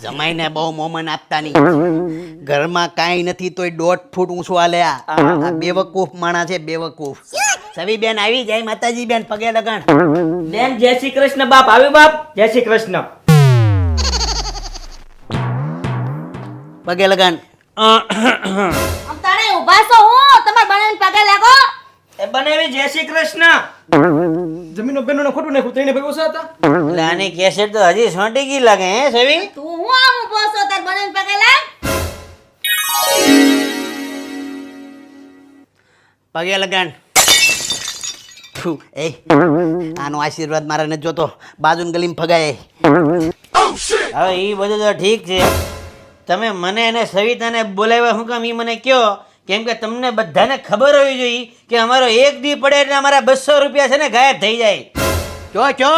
જમાઈને બહુ મોમન આપતા નહીં. ઘરમાં કાંઈ નથી તોય 1.5 ફૂટ ઊંચું હાલે. આ બેવકૂફ માણા છે, બેવકૂફ. સવી બેન આવી જાય. માતાજી બેન પગે લગાણ. બેન જય શ્રી કૃષ્ણ. બાપ આવ્યું બાપ. જય શ્રી કૃષ્ણ. પગે લગાણ. આમ તાણે ઊભા છો હું તમાર બનાવીને પગે લાગો. એ બનાવી જય શ્રી કૃષ્ણ. જમીનો બેનો ખોટું નાખ્યું તઈને ભાઈ ઓછા હતા. એટલે આની કેસેટ તો હજી સોંટી ગઈ લાગે હે સવી. તું હું આમ ઊભો છો તાર બનાવીને પગે લાગ. પગે લગાણ. ફુ, એ આનો આશીર્વાદ મારે નથી જોતો. બાજુની ગલીમાં ફગાય. હવે એ બધું તો ઠીક છે. તમે મને અને સવિતાને બોલાવ્યા શું કામ એ મને કહો. કેમ કે તમને બધાને ખબર હોવી જોઈએ કે અમારો એક દી પડે એટલે અમારા 200 રૂપિયા છે ને ગાયબ થઈ જાય. ચો